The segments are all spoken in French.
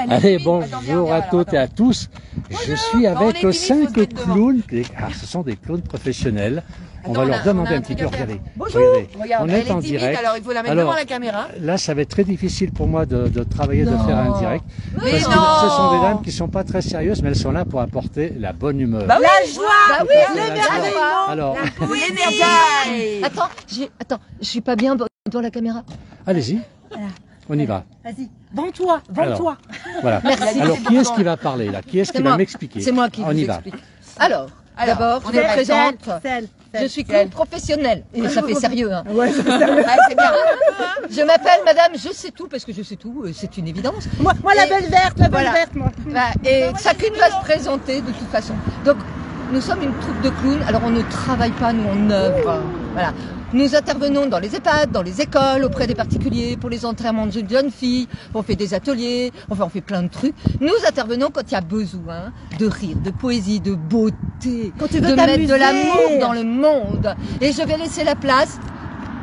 Allez, bonjour à toutes et à tous. Je suis avec 5 clowns. Ce sont des clowns professionnels. On va leur demander un petit peu. Regardez. Bonjour. On est en direct. Alors il faut la mettre devant la caméra. Là, ça va être très difficile pour moi de travailler, de faire un direct. Mais parce que ce sont des dames qui sont pas très sérieuses, mais elles sont là pour apporter la bonne humeur. Bah oui, la joie, l'émerveillement. Alors, l'énergie. Attends, je suis pas bien devant la caméra. allez-y. On y va. Vas-y, vends-toi, vends-toi. Voilà. Merci. Alors, qui est-ce qui va parler là? Qui est-ce qui va m'expliquer? C'est moi qui On vous y va. explique. Alors, d'abord, on je me est présente. Celle. Je suis clown professionnelle. Et ça fait sérieux, hein. Ouais, c'est sérieux. Ouais, c'est bien. Je m'appelle Madame Je sais tout, parce que je sais tout, c'est une évidence. Moi la Et- belle verte, moi. Bah, et chacune va se présenter de toute façon. Donc, nous sommes une troupe de clowns. Alors, on ne travaille pas, nous, on œuvre. Voilà. Nous intervenons dans les EHPAD, dans les écoles, auprès des particuliers, pour les enterrements de jeunes filles, on fait des ateliers, enfin on fait plein de trucs. Nous intervenons quand il y a besoin de rire, de poésie, de beauté, Quand tu veux de mettre t'amuser. de l'amour dans le monde. Et je vais laisser la place.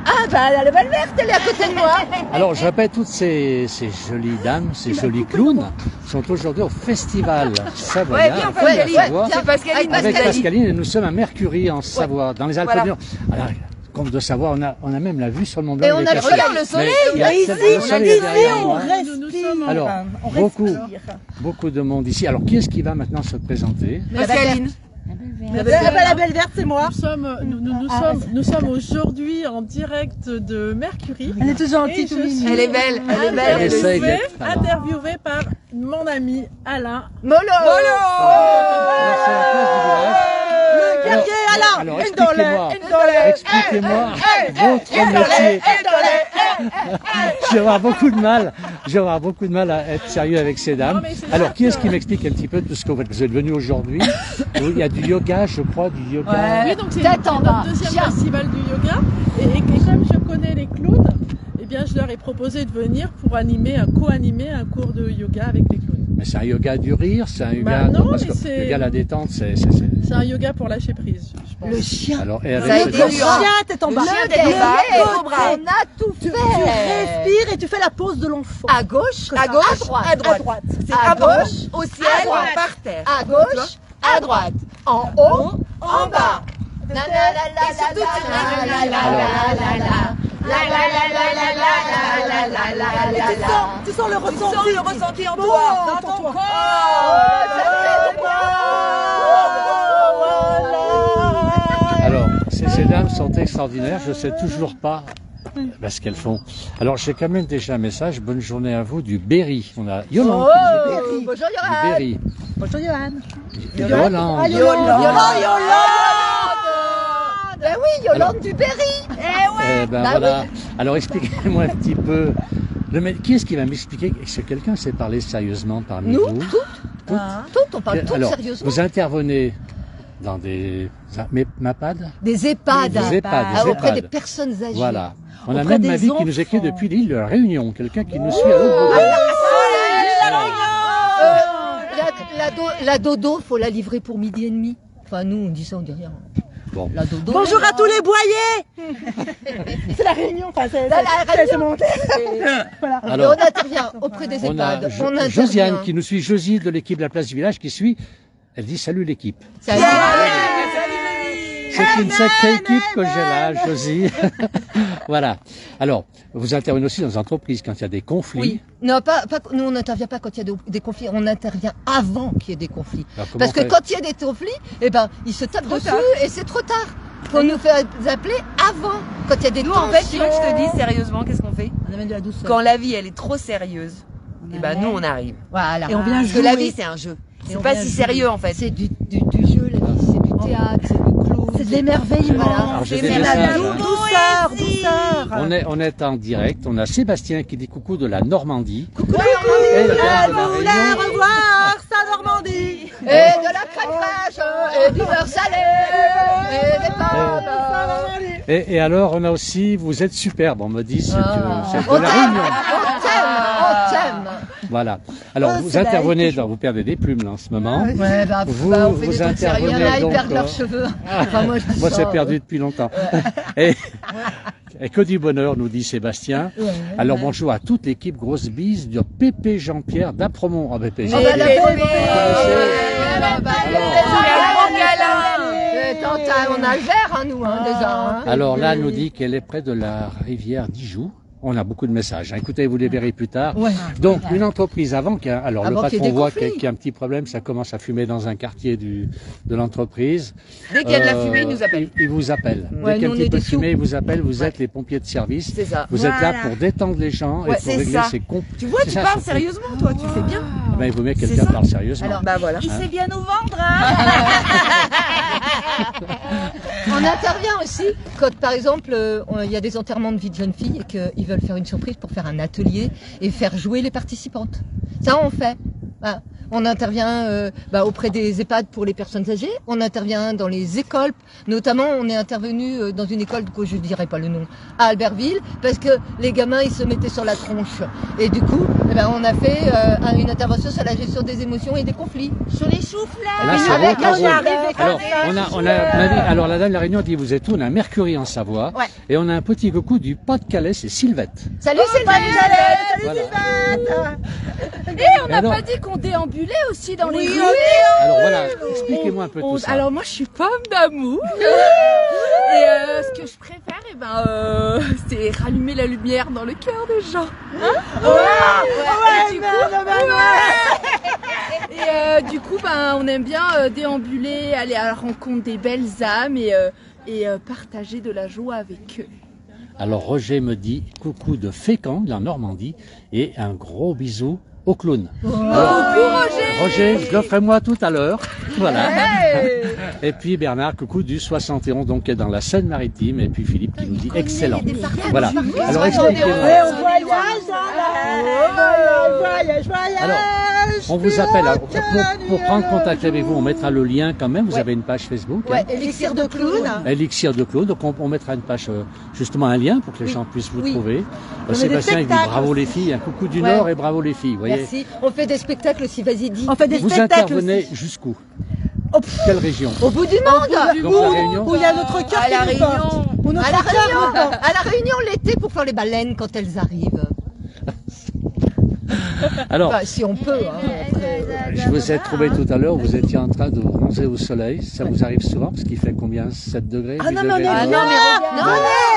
Ah bah la belle verte, elle est à côté de moi. Alors, je répète, toutes ces jolies dames, ces jolis clowns, sont aujourd'hui au festival Savoyard. Ouais, viens, au Festival Pascaline. Savoie, C'est Pascaline. avec Pascaline, et nous sommes à Mercury, en Savoie, dans les Alpes Voilà. du Nord. Alors, comte de Savoie, on a même la vue sur le Mont Blanc. Et il on est a le caché. regarde le soleil. Mais il y a Mais le ici, soleil est derrière on moi. respire. Alors, on beaucoup, respire. beaucoup de monde ici. Alors, qui est-ce qui va maintenant se présenter? Pascaline. La belle verte, c'est moi. Nous sommes aujourd'hui en direct de Mercury. Elle est toute gentille, Et tout je suis mignonne. Elle est belle, elle est belle. Elle essaye interviewée, d'être- alors. interviewée par mon ami Alain. Molo. Alors, c'est la place du village. Le guerrier Alain. Alors, Une dans l'air, expliquez-moi votre métier. Je vais avoir beaucoup de mal à être sérieux avec ces dames. Non, mais c'est Alors, ça qui est-ce que- qui m'explique un petit peu tout ce que vous êtes venu aujourd'hui? Il y a du yoga, je crois, du yoga. Oui, donc c'est Tête en bas. notre deuxième Tiens. festival du yoga. Et comme je connais les clowns, eh bien, je leur ai proposé de venir pour co-animer un cours de yoga avec les clowns. Mais c'est un yoga du rire, c'est un yoga... non, parce mais que c'est- le yoga à la détente, c'est... C'est un yoga pour lâcher prise, je pense. Le chien. Alors, et Ça avec a cette été Le danse- chien, t'es en bas. chien, Le t'es en bas, côté. au bras. On a tout Tu fait. respires et tu fais la pose de l'enfant. À gauche, À gauche, à droite. C'est À à gauche, gauche, au ciel, à droite. par terre. À gauche, à droite. En haut, en bas. La la la la Et surtout, tu la la la la la la. La la la la la la la la la la la. Tu sens le Tu ressenti. sens le ressenti en Bon, toi, dans dans ton ton Alors, ces dames sont extraordinaires, je ne sais toujours pas ce qu'elles font. Alors, j'ai quand même déjà un message, bonne journée à vous, du Berry. On a Yolande qui nous écoute. Oh, bonjour Du Yoann. Berry. Bonjour Johan. Yolande. Ah, Yolande. Ben oui, Yolande du Berry. Eh ben Bah voilà. Alors, expliquez-moi un petit peu. Qui est-ce qui va m'expliquer? Est-ce que quelqu'un sait parler sérieusement parmi Nous, vous? toutes, on parle toutes Alors, sérieusement. vous intervenez dans des MAPAD? Des EHPAD. Des EHPAD, Ah, des auprès EHPAD. des personnes âgées. Voilà. On a Auprès même ma des vie qui nous écrit enfants. depuis l'île de la Réunion. Quelqu'un qui nous suit à l'autre bout de La dodo, faut la livrer pour midi et demi. Enfin, nous, on dit ça, on dit rien. Bon. La dodo. Bonjour à tous les boyers. C'est la réunion, enfin c'est monté. Voilà. Et Alors, on intervient auprès des on a EHPAD. On intervient. Josiane qui nous suit, Josie de l'équipe de la place du village qui suit. Elle dit salut l'équipe. Salut. C'est une sacrée équipe que j'ai là, Josie. Voilà. Alors, vous intervenez aussi dans les entreprises quand il y a des conflits. Oui. Non, nous, on n'intervient pas quand il y a des conflits. On intervient avant qu'il y ait des conflits. Alors, comment Parce que on fait quand il y a des conflits, eh ben, ils se tapent dessus et c'est trop tard. Faut nous faire appeler avant. Quand il y a des Nous, tensions. en fait, tu veux que je te dise sérieusement, qu'est-ce qu'on fait? On amène de la douceur. Quand la vie, elle est trop sérieuse, et ben nous, on arrive. Voilà. Et on vient Parce que la jouer. vie, c'est un jeu. Et C'est on pas vient si jouer. sérieux, en fait. C'est du jeu, la vie. C'est du théâtre, c'est du clown. C'est de l'émerveillement. Voilà. Alors, j'ai C'est des la messages, douce. hein. Douceur. On est en direct. On a Sébastien qui dit coucou de la Normandie. Coucou. Et la Elle de la voulait Réunion. revoir sa Normandie. Et de la crème fraîche, et du beurre salé, et des pommes. Et alors, on a aussi, vous êtes superbe, on me dit, c'est de On la t'aime, Réunion. on t'aime. Voilà. Alors, Oh, vous c'est intervenez, vous perdez des plumes là en ce moment. Ouais, bah, Vous- on fait vous des trucs sérieux. Il y en intervenez a, ils donc, perdent leurs cheveux. Enfin, moi, je dis Moi, ça, c'est perdu depuis longtemps. Et Et que du bonheur, nous dit Sébastien. Alors bonjour à toute l'équipe, grosse bise de Pépé Jean-Pierre d'Apremont. Ah, Pépé, On va la on a le verre, hein, nous, hein, déjà. Hein. Alors là, elle nous dit qu'elle est près de la rivière d'Ijoux. On a beaucoup de messages. Écoutez, vous les verrez plus tard. Ouais. Donc, une entreprise avant qu'il y ait, alors le Avant qu'il y ait patron des voit conflits. qu'il y a un petit problème, ça commence à fumer dans un quartier de l'entreprise. Dès qu'il y a de la fumée, il nous appelle. Il vous appelle. Ouais, Dès qu'il y a nous, un on petit est peu de des fumée, il vous appelle. Vous êtes les pompiers de service. C'est ça. Vous êtes là pour détendre les gens et Ouais, pour c'est régler ça. ces comptes. Tu vois, tu parles sérieusement, toi, tu fais bien. Ben, il vaut mieux que C'est quelqu'un ça. parle sérieusement. Alors, Bah voilà. Il sait bien nous vendre, hein. on intervient aussi quand, par exemple, il y a des enterrements de vie de jeunes filles et qu'ils veulent faire une surprise pour faire un atelier et faire jouer les participantes. Ça, on fait. Voilà. On intervient auprès des EHPAD pour les personnes âgées. On intervient dans les écoles. Notamment, on est intervenu dans une école que je dirais pas le nom, à Albertville, parce que les gamins, ils se mettaient sur la tronche. Et du coup, on a fait une intervention sur la gestion des émotions et des conflits. Sur les choux-fleurs. Là, c'est Avec votre un rôle. jardin. Alors la dame de la Réunion dit vous êtes où? On a Mercury en Savoie. Ouais. Et on a un petit coucou du Pas-de-Calais, c'est Sylvette. Salut Sylvain. Voilà. Et on n'a alors- pas dit qu'on déambulait aussi dans les rues. Alors voilà, expliquez-moi un peu tout ça. Alors moi je suis femme d'amour et ce que je préfère c'est rallumer la lumière dans le cœur des gens. Et du coup on aime bien déambuler, aller à la rencontre des belles âmes et partager de la joie avec eux. Alors Roger me dit coucou de Fécamp, en Normandie, et un gros bisou au clown. Alors, Roger, je le ferai moi tout à l'heure. Voilà. Et puis Bernard, coucou du 71, donc qui est dans la Seine-Maritime. Et puis Philippe qui nous dit excellent. Voilà. Alors expliquez-moi. On voyage, voyage. Alors, on vous appelle. Alors, pour prendre contact avec vous, on mettra le lien quand même. Vous avez une page Facebook. Ouais, Hein, élixir de clown. Elixir de Claude. Donc on mettra une page, justement un lien pour que les gens puissent vous trouver. On met Sébastien des il dit spectacles bravo les filles, un coucou du Ouais. Nord et bravo les filles. Vous voyez. Merci. On fait des spectacles aussi, vas-y, dis. On fait des Vous spectacles intervenez aussi. jusqu'où? Quelle région? Au bout du monde. Donc la Réunion. Où il y a notre cœur À la qui nous porte. Réunion. Où notre À la cœur nous Réunion, porte. à la Réunion l'été pour faire les baleines quand elles arrivent. Alors, Bah, si on peut. Hein, après, je vous ai trouvé tout à l'heure, vous étiez en train de bronzer au soleil. Ça vous arrive souvent parce qu'il fait combien? 7 degrés? Ah 8 non, mais on est degrés Ah bien. non, mais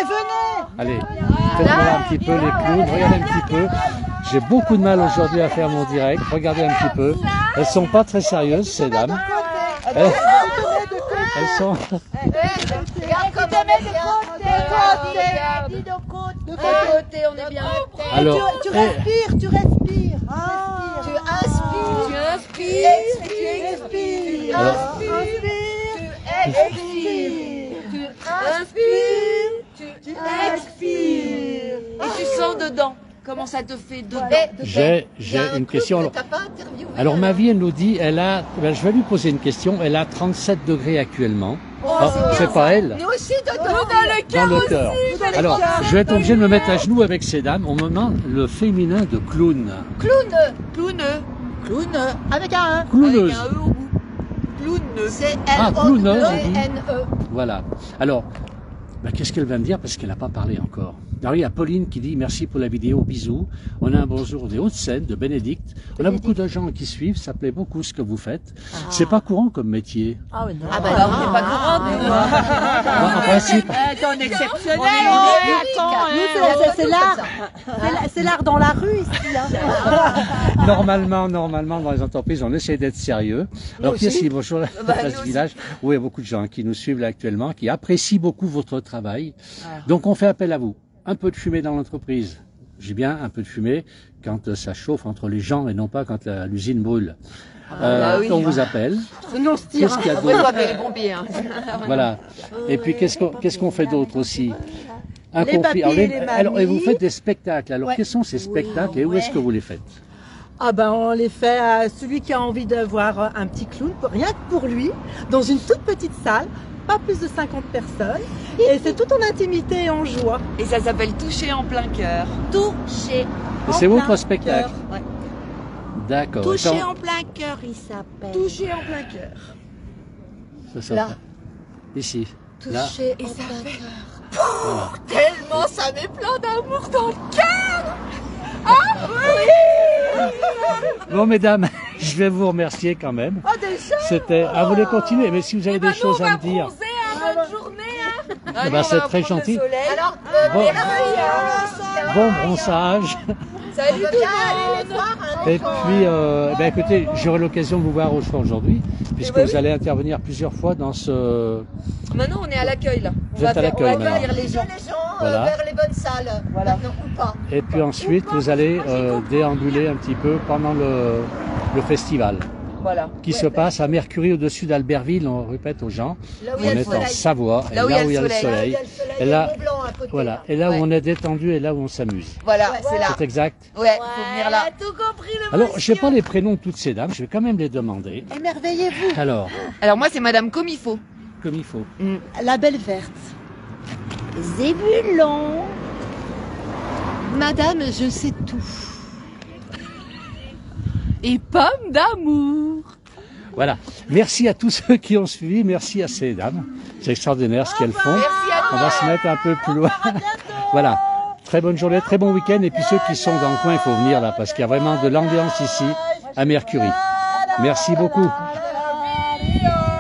Venez. Allez, faites-moi un petit peu les clowns, regardez un petit peu. J'ai beaucoup de mal aujourd'hui à faire mon direct, regardez un petit peu. Elles sont pas très sérieuses, ces dames. Elles sont... regarde comme on est bien. De côté, on est bien. Alors, Tu respires, tu respires. Ah. Tu inspires. Tu inspires, Tu expires. alors, Tu expires. Tu inspires. Tu expires. Et tu sens dedans. Comment ça te fait dedans? j'ai une question. Alors, alors ma vie, elle nous dit, elle a, je vais lui poser une question, elle a 37 degrés actuellement. Oh, c'est pas elle. Nous aussi dedans. Dans le cœur. Alors, je vais être obligé de me mettre à genoux avec ces dames. On me demande le féminin de clown. Clown. Clowneux. Clown. Avec un. Clowneuse. Avec un E au bout. Clowneux. C'est Ah, clowneuse, on dit. L-O-N-E. Voilà. Alors, qu'est-ce qu'elle va me dire parce qu'elle n'a pas parlé encore. Alors il y a Pauline qui dit merci pour la vidéo, bisous. On a un bonjour des Hauts-de-Seine, de Bénédicte. On a beaucoup de gens qui suivent, ça plaît beaucoup ce que vous faites. C'est pas courant comme métier. Ah oui, non. Ah bah Alors, on n'est pas courant, En principe, on est exceptionnel. Nous, c'est l'art. C'est l'art dans la rue ici. Hein. normalement, dans les entreprises, on essaie d'être sérieux. Alors qui est-ce bonjour la place du village. Oui, il y a beaucoup de gens qui nous suivent là actuellement, qui apprécient beaucoup votre travail. Donc on fait appel à vous. Un peu de fumée dans l'entreprise. J'ai bien un peu de fumée quand ça chauffe entre les gens et non pas quand l'usine brûle. bah oui. On vous appelle. Non, se tire. Qu'est-ce qu'il y a Après, il faut d'autre? appeler les pompiers. Hein. Voilà. Et puis qu'est-ce qu'on fait d'autre aussi? Un Les conflit. papis et les Alors, et vous mamies. faites des spectacles. Alors, Ouais. quels sont ces spectacles et où est-ce que vous les faites? Ah ben on les fait à celui qui a envie de voir un petit clown, rien que pour lui, dans une toute petite salle, pas plus de 50 personnes, et c'est tout en intimité et en joie. Et ça s'appelle toucher en plein cœur. Touché. Et c'est votre spectacle? Ouais. D'accord. Touché Attends, en plein cœur, il s'appelle. Toucher en plein cœur. ça, Là. Ici. Là. Touché en plein cœur. Voilà. Tellement ça met plein d'amour dans le cœur. Bon, mesdames, je vais vous remercier quand même. Oh, déjà. C'était à vous de continuer, mais si vous avez des choses à me dire, Bonne journée. eh ben, c'est très gentil. Alors, Bon. merci. Bon bronzage. Salut On tout bien le aller monde. les voir. Hein, Et puis, ben, écoutez, j'aurai l'occasion de vous voir au choix aujourd'hui, puisque ben vous oui. allez intervenir plusieurs fois dans ce... Maintenant on est à l'accueil là. Vous êtes à l'accueil On va maintenant. accueillir les gens. les gens Voilà. vers les bonnes salles. Voilà. Maintenant, ou pas. Et puis ensuite, vous allez déambuler un petit peu pendant le festival Voilà. qui se passe à Mercury au-dessus d'Albertville, on répète aux gens. Là où On il y a le est en soleil. Savoie, et Là où il y a le Là où soleil. il y a le soleil Et et là- le Mont Blanc à côté. Voilà, là. et là où Ouais. on est détendu et là où on s'amuse. Voilà, Ouais. c'est là. C'est exact. Ouais, faut venir là. tout compris le Alors, je n'ai pas les prénoms de toutes ces dames, je vais quand même les demander. Émerveillez-vous. Alors, Alors moi c'est Madame comme il faut. comme il faut. La belle verte. Zébulon. Madame, je sais tout. Et pomme d'amour. Voilà. Merci à tous ceux qui ont suivi, merci à ces dames. C'est extraordinaire ce qu'elles font. Merci à On va se mettre un peu plus loin. Voilà. Très bonne journée, très bon week-end. Et puis ceux qui sont dans le coin, il faut venir là parce qu'il y a vraiment de l'ambiance ici à Mercury. Merci beaucoup. Mario.